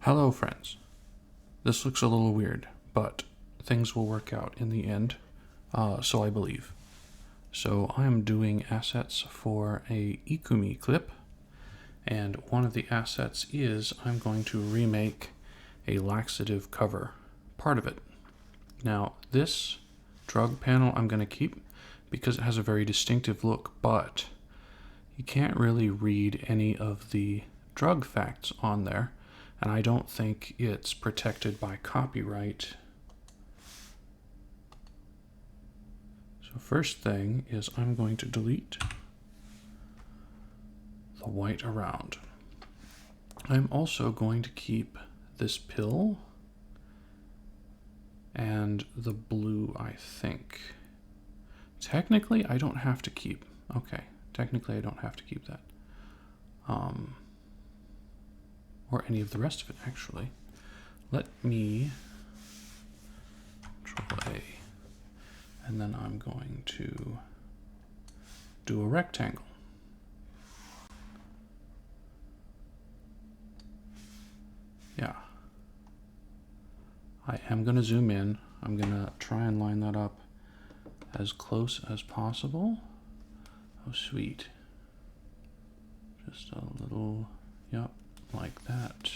Hello, friends. This looks a little weird, but things will work out in the end, so I believe. So I am doing assets for a Ikumi clip, and one of the assets is I'm going to remake a laxative cover, part of it. Now, this drug panel I'm going to keep because it has a very distinctive look, but you can't really read any of the drug facts on there, and I don't think it's protected by copyright. So first thing is I'm going to delete the white around. I'm also going to keep this pill and the blue, I think. Technically, I don't have to keep. Okay, technically I don't have to keep that. Or any of the rest of it, actually. Let me Control A. And then I'm going to do a rectangle. Yeah. I am going to zoom in. I'm going to try and line that up as close as possible. Oh, sweet. Just a little, yep, like that.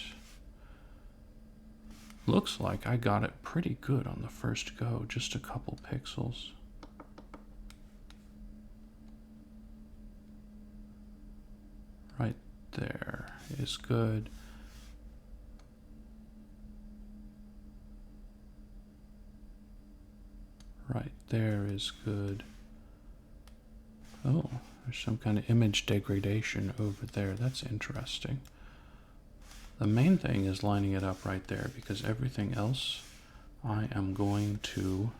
Looks like I got it pretty good on the first go, just a couple pixels. Right there is good. Right there is good. Oh, there's some kind of image degradation over there. That's interesting. The main thing is lining it up right there, because everything else I am going to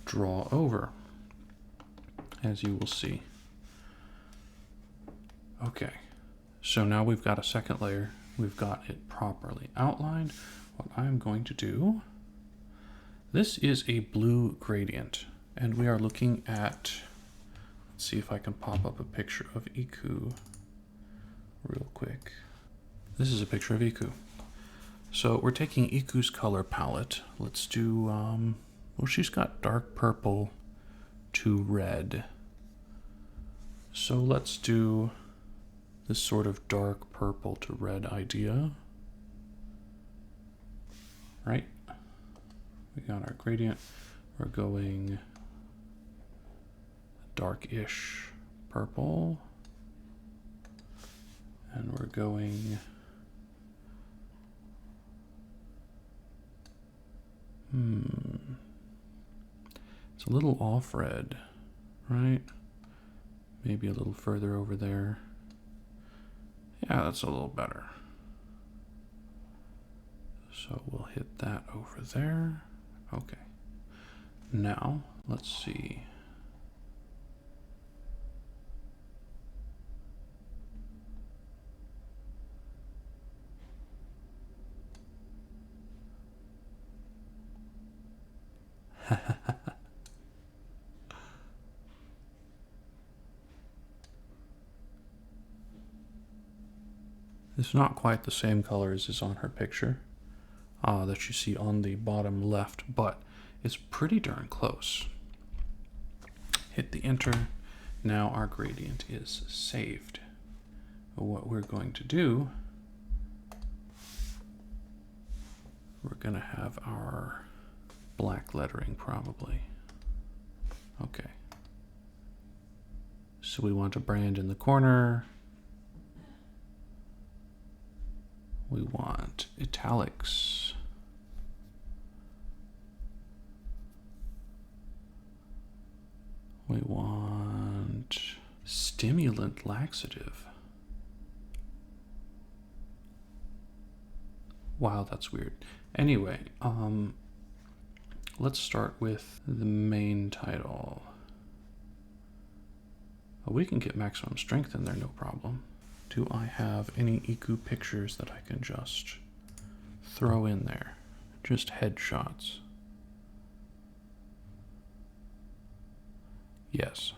draw over, as you will see. Okay, so now we've got a second layer. We've got it properly outlined. What I'm going to do, this is a blue gradient, and we are looking at, let's see if I can pop up a picture of Iku real quick. This is a picture of Iku. So we're taking Iku's color palette. Let's do, well, she's got dark purple to red. So let's do this sort of dark purple to red idea. Right? We got our gradient. We're going darkish purple. And we're going it's a little off red, right? Maybe a little further over there. Yeah, that's a little better. So we'll hit that over there. Okay. Now, let's see. It's not quite the same color as is on her picture that you see on the bottom left, but it's pretty darn close. Hit the enter. Now our gradient is saved. What we're going to do, we're going to have our black lettering probably. Okay. So we want a brand in the corner. We want italics. We want stimulant laxative. Wow, that's weird. Anyway, let's start with the main title. Oh, we can get maximum strength in there, no problem. Do I have any Iku pictures that I can just throw in there? Just headshots. Yes.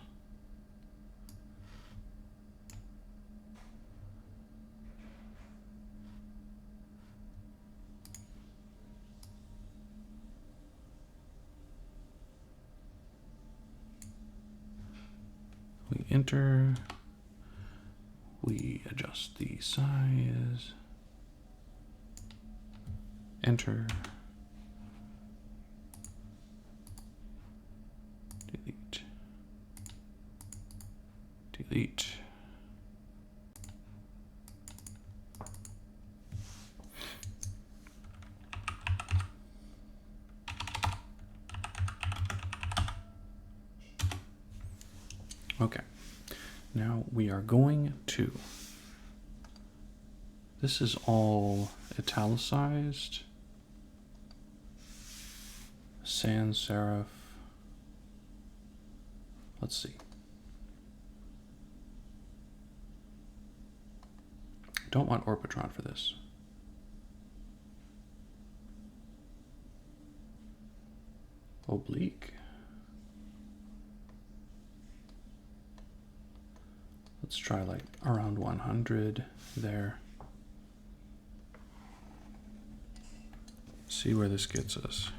We enter, we adjust the size, enter, delete, delete. Okay, now we are going to, this is all italicized, sans serif, let's see. Don't want Orbitron for this. Oblique. Let's try like around 100 there. See where this gets us.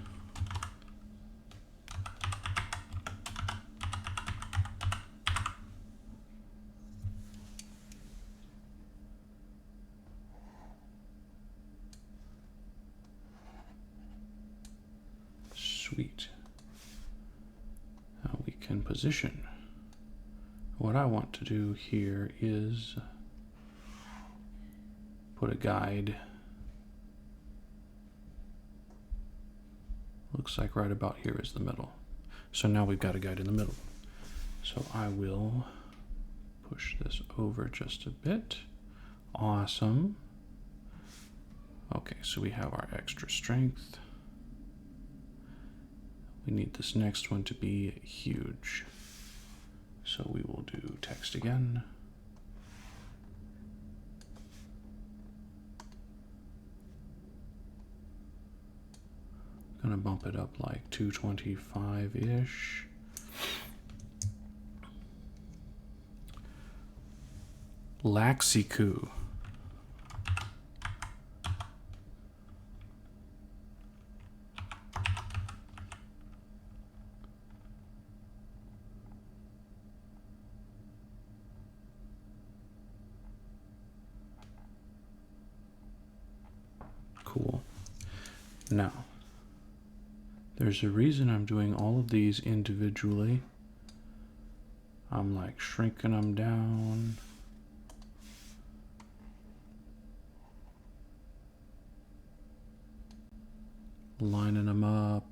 Sweet. Now we can position. What I want to do here is put a guide. Looks like right about here is the middle. So now we've got a guide in the middle. So I will push this over just a bit. Awesome. Okay, so we have our extra strength. We need this next one to be huge. So we will do text again. Gonna bump it up like 225-ish. Laxiku. Cool. Now, there's a reason I'm doing all of these individually. I'm like shrinking them down. Lining them up.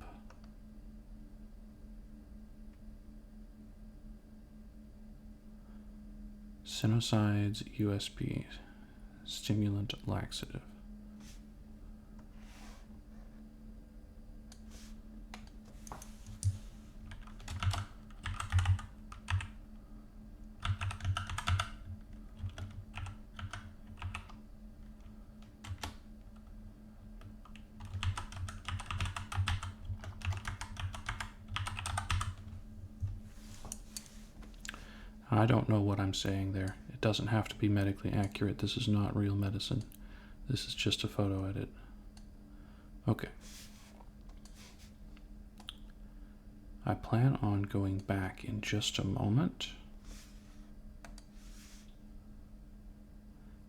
Sinusides, USB, stimulant, laxative. I don't know what I'm saying there. It doesn't have to be medically accurate. This is not real medicine. This is just a photo edit. Okay. I plan on going back in just a moment.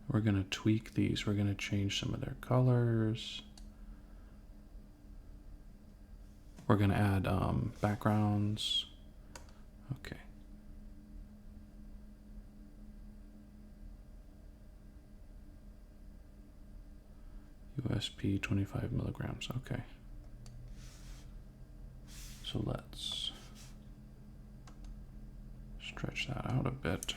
We're going to tweak these. We're going to change some of their colors. We're going to add backgrounds. Okay. USP 25 milligrams. Okay. So let's stretch that out a bit.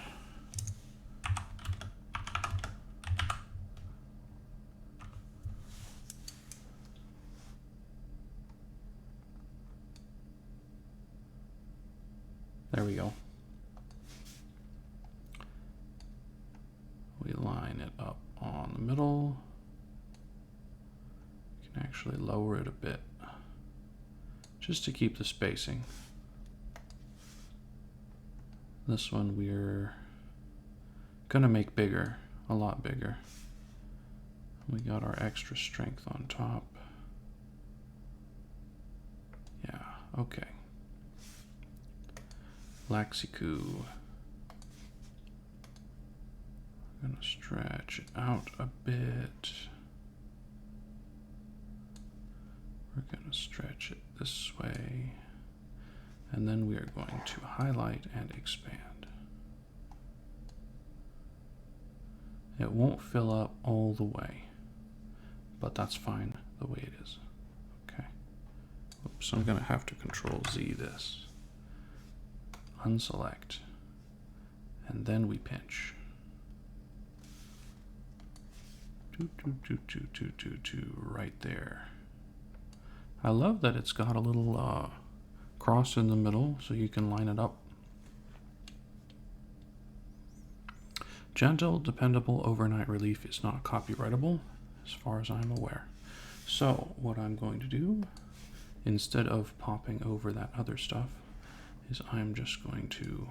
There we go. We line it up on the middle. We can actually lower it a bit just to keep the spacing. This one we're gonna make bigger, a lot bigger. We got our extra strength on top. Yeah, okay. Laxiku. We're going to stretch it out a bit. We're going to stretch it this way. And then we are going to highlight and expand. It won't fill up all the way, but that's fine the way it is. Okay. Oops, I'm going to have to Control Z this. Unselect. And then we pinch. Right there. I love that it's got a little cross in the middle so you can line it up. Gentle, dependable overnight relief is not copyrightable as far as I'm aware. So what I'm going to do, instead of popping over that other stuff, is I'm just going to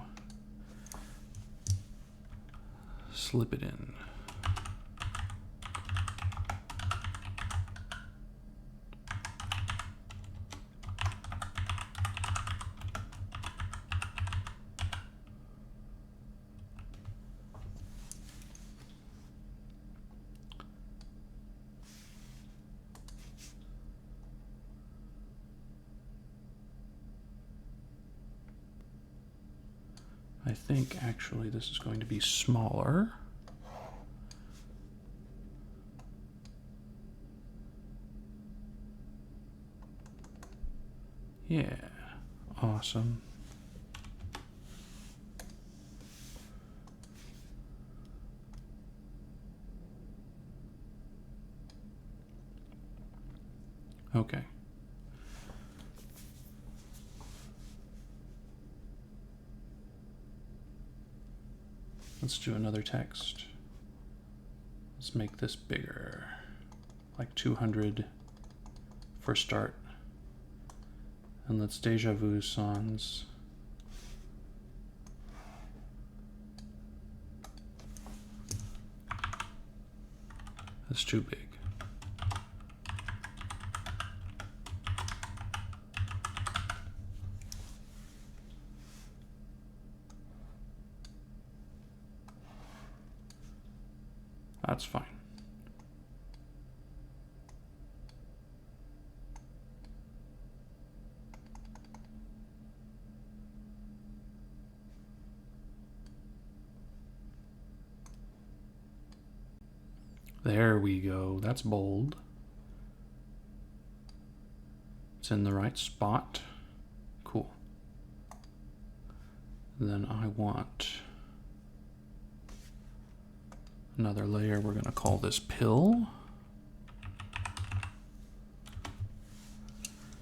slip it in. I think actually this is going to be smaller. Yeah, awesome. Okay. Let's do another text. Let's make this bigger, like 200 for start. And let's deja vu sans. That's too big. That's fine. There we go. That's bold. It's in the right spot. Cool. Then I want another layer. We're going to call this pill.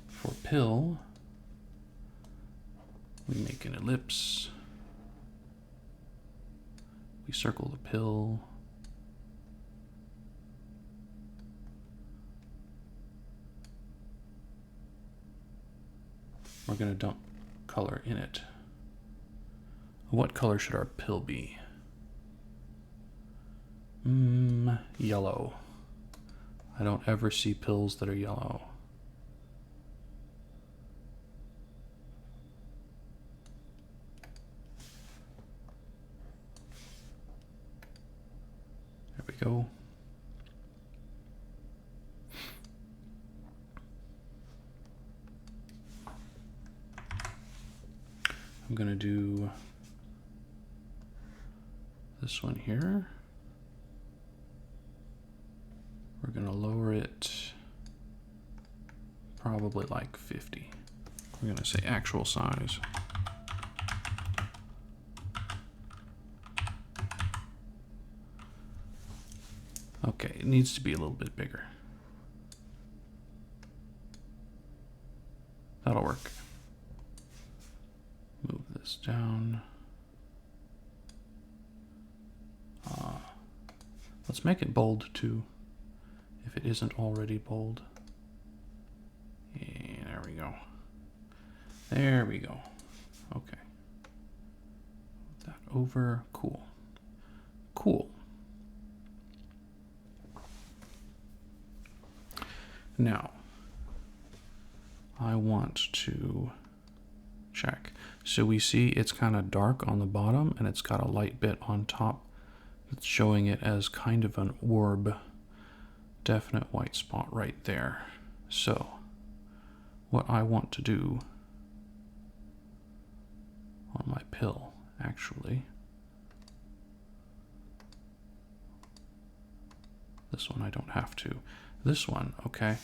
For pill, we make an ellipse. We circle the pill. We're going to dump color in it. What color should our pill be? Yellow. I don't ever see pills that are yellow. There we go. I'm going to do this one here. We're going to lower it probably like 50. We're going to say actual size. Okay, it needs to be a little bit bigger. That'll work. Move this down. Let's make it bold too, if it isn't already bold. Yeah, there we go. There we go. Okay. Move that over. Cool. Cool. Now, I want to check. So we see it's kind of dark on the bottom and it's got a light bit on top It's showing it as kind of an orb. Definite white spot right there. So, what I want to do on my pill, actually, this one I don't have to. This one, okay,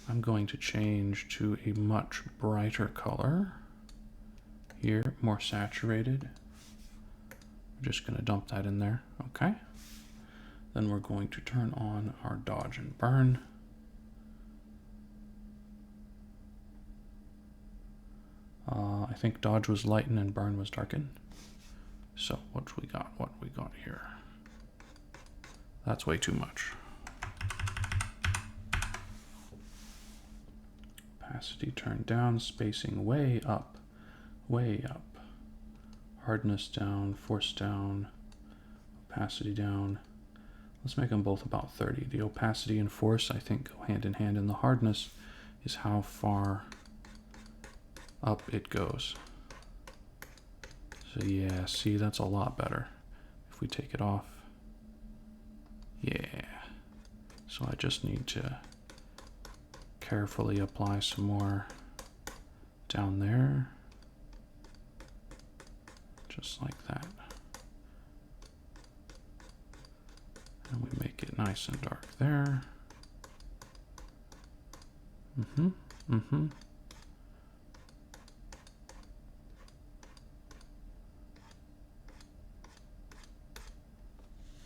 I'm going to change to a much brighter color. Here, more saturated. We're just going to dump that in there, okay? Then we're going to turn on our dodge and burn. I think dodge was lighten and burn was darken. So what we got here? That's way too much. Opacity turned down, spacing way up, way up. Hardness down, force down, opacity down. Let's make them both about 30. The opacity and force, I think, go hand in hand, and the hardness is how far up it goes. So yeah, see, that's a lot better. If we take it off, yeah. So I just need to carefully apply some more down there, just like that. And we make it nice and dark there.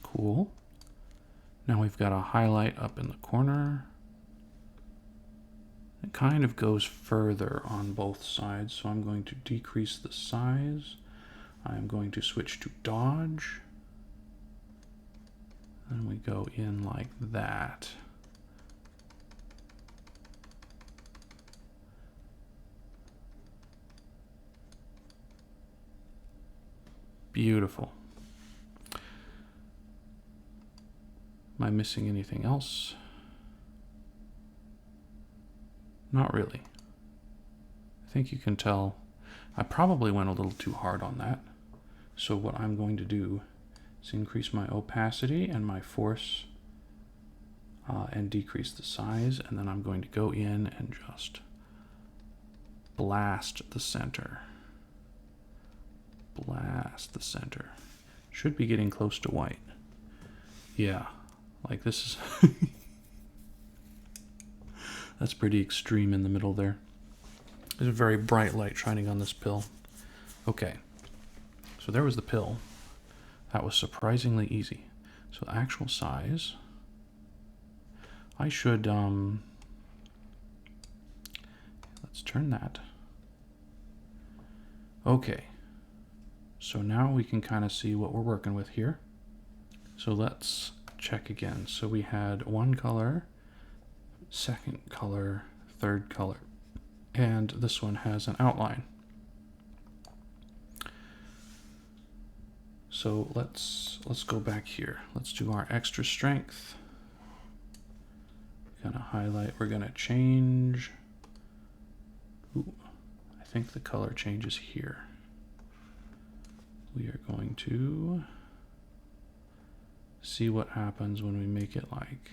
Cool. Now we've got a highlight up in the corner. It kind of goes further on both sides, so I'm going to decrease the size. I'm going to switch to dodge. And we go in like that. Beautiful. Am I missing anything else? Not really. I think you can tell I probably went a little too hard on that. So what I'm going to do is increase my opacity and my force and decrease the size, and then I'm going to go in and just blast the center. Blast the center. Should be getting close to white. Yeah, like this is that's pretty extreme in the middle there. There's a very bright light shining on this pill. Okay, so there was the pill. That was surprisingly easy. So the actual size, I should, let's turn that. Okay, so now we can kind of see what we're working with here. So let's check again. So we had one color, second color, third color, and this one has an outline. So let's go back here. Let's do our extra strength. We're gonna highlight, we're gonna change. Ooh, I think the color changes here. We are going to see what happens when we make it like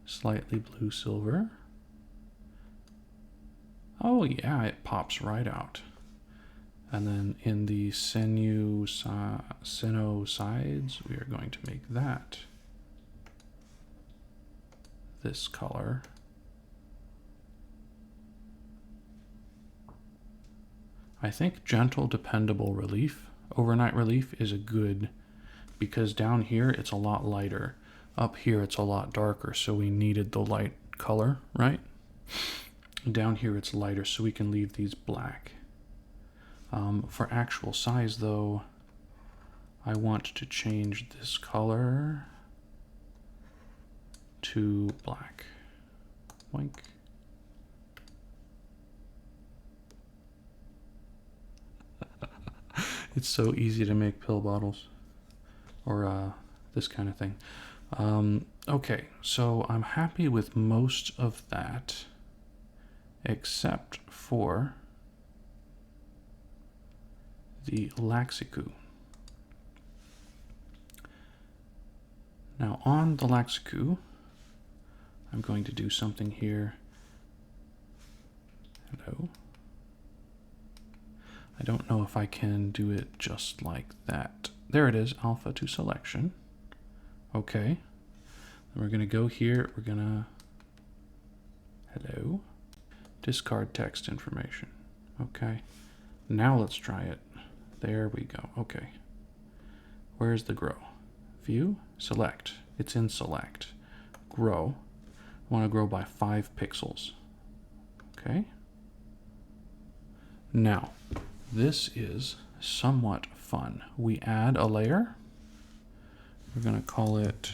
slightly blue silver. Oh yeah, it pops right out. And then in the seno sides, we are going to make that this color. I think gentle, dependable relief, overnight relief is a good, because down here it's a lot lighter. Up here it's a lot darker, so we needed the light color, right? Down here it's lighter, so we can leave these black. For actual size, though, I want to change this color to black. Boink. It's so easy to make pill bottles, or this kind of thing. Okay, so I'm happy with most of that, except for the Laxiku. Now on the Laxiku, I'm going to do something here. Hello. I don't know if I can do it just like that. There it is, alpha to selection. Okay. Then we're going to go here. We're going to, hello, discard text information. Okay. Now let's try it. There we go. Okay. Where's the grow? View, select. It's in select. Grow. I want to grow by 5 pixels. Okay. Now, this is somewhat fun. We add a layer. We're going to call it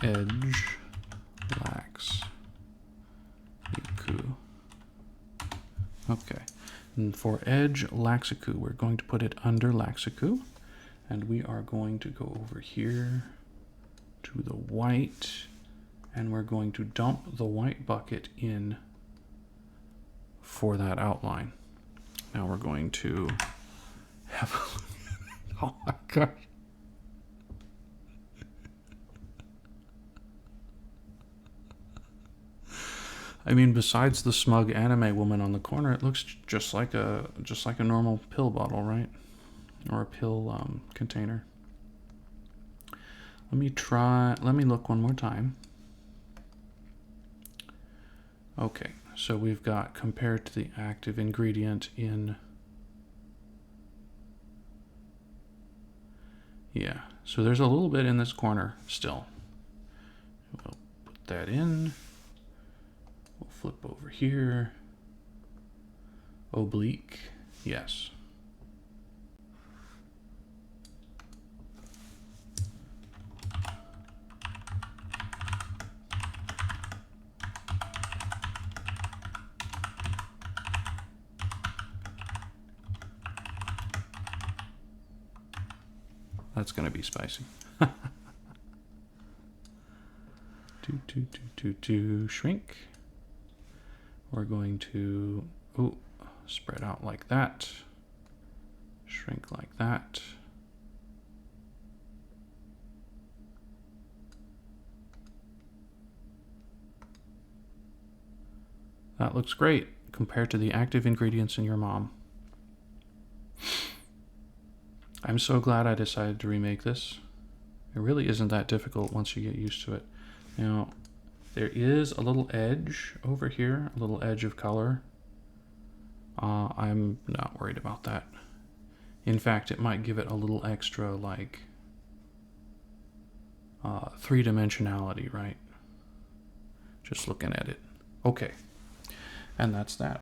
edge lax iku. Okay. And for edge Laxiku, we're going to put it under Laxiku. And we are going to go over here to the white. And we're going to dump the white bucket in for that outline. Now we're going to have a look. Oh my gosh. I mean, besides the smug anime woman on the corner, it looks just like a normal pill bottle, right? Or a pill container. Let me look one more time. Okay, so we've got compared to the active ingredient in, yeah, so there's a little bit in this corner still. We'll put that in. We'll flip over here. Oblique, yes. That's going to be spicy. Shrink. We're going to spread out like that. Shrink like that. That looks great compared to the active ingredients in your mom. I'm so glad I decided to remake this. It really isn't that difficult once you get used to it. Now, there is a little edge over here, a little edge of color. I'm not worried about that. In fact, it might give it a little extra, like, three-dimensionality, right? Just looking at it. Okay, and that's that.